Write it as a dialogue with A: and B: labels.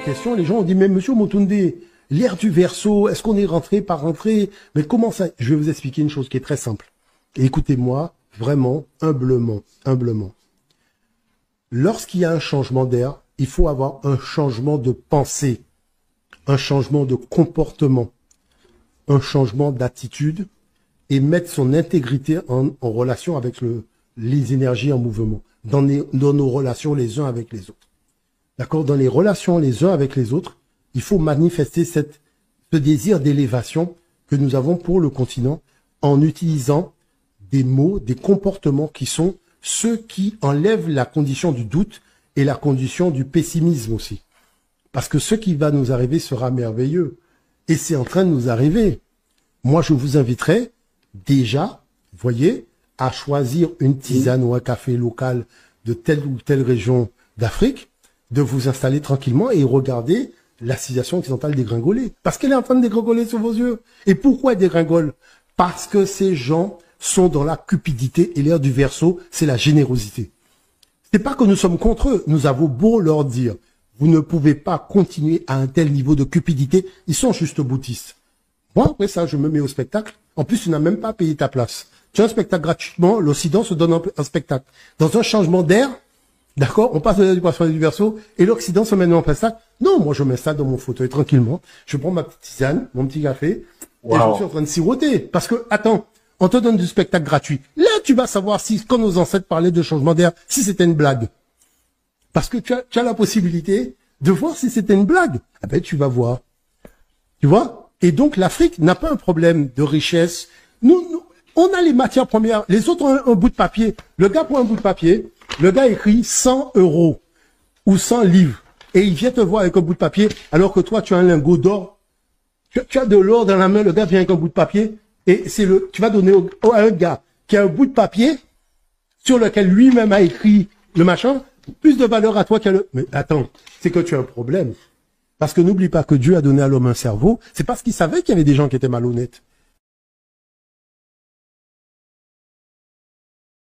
A: questions. Les gens ont dit, mais monsieur Motunde, l'ère du Verseau, est-ce qu'on est rentré par rentrée? Mais comment ça? Je vais vous expliquer une chose qui est très simple. Et écoutez-moi, vraiment, humblement, humblement. Lorsqu'il y a un changement d'air, il faut avoir un changement de pensée, un changement de comportement, un changement d'attitude et mettre son intégrité en relation avec les énergies en mouvement, dans nos relations les uns avec les autres. D'accord? Dans les relations les uns avec les autres, il faut manifester ce désir d'élévation que nous avons pour le continent en utilisant des mots, des comportements qui sont ceux qui enlèvent la condition du doute et la condition du pessimisme aussi. Parce que ce qui va nous arriver sera merveilleux. Et c'est en train de nous arriver. Moi, je vous inviterai déjà, voyez, à choisir une tisane ou un café local de telle ou telle région d'Afrique, de vous installer tranquillement et regarder la civilisation occidentale dégringoler. Parce qu'elle est en train de dégringoler sous vos yeux. Et pourquoi elle dégringole? Parce que ces gens sont dans la cupidité et l'ère du Verseau, c'est la générosité. C'est pas que nous sommes contre eux. Nous avons beau leur dire, vous ne pouvez pas continuer à un tel niveau de cupidité. Ils sont juste boutistes. Moi, après ça, je me mets au spectacle. En plus, tu n'as même pas payé ta place. Tu as un spectacle gratuitement. L'Occident se donne un spectacle. Dans un changement d'air, d'accord, on passe de l'ère du Poisson et du Verseau, et l'Occident se met en spectacle. Non, moi, je m'installe dans mon fauteuil tranquillement. Je prends ma petite tisane, mon petit café, et je suis en train de siroter. Parce que, attends, on te donne du spectacle gratuit. Là, tu vas savoir si, quand nos ancêtres parlaient de changement d'air, si c'était une blague. Parce que tu as la possibilité de voir si c'était une blague. Ah ben, tu vas voir. Tu vois? Et donc, l'Afrique n'a pas un problème de richesse. Nous, on a les matières premières. Les autres ont un bout de papier. Le gars prend un bout de papier. Le gars écrit 100 € ou 100 livres. Et il vient te voir avec un bout de papier, alors que toi, tu as un lingot d'or. Tu as de l'or dans la main, le gars vient avec un bout de papier. Et tu vas donner à un gars qui a un bout de papier sur lequel lui-même a écrit le machin, plus de valeur à toi qu'à le... Mais attends, c'est que tu as un problème. Parce que n'oublie pas que Dieu a donné à l'homme un cerveau, c'est parce qu'il savait qu'il y avait des gens qui étaient malhonnêtes.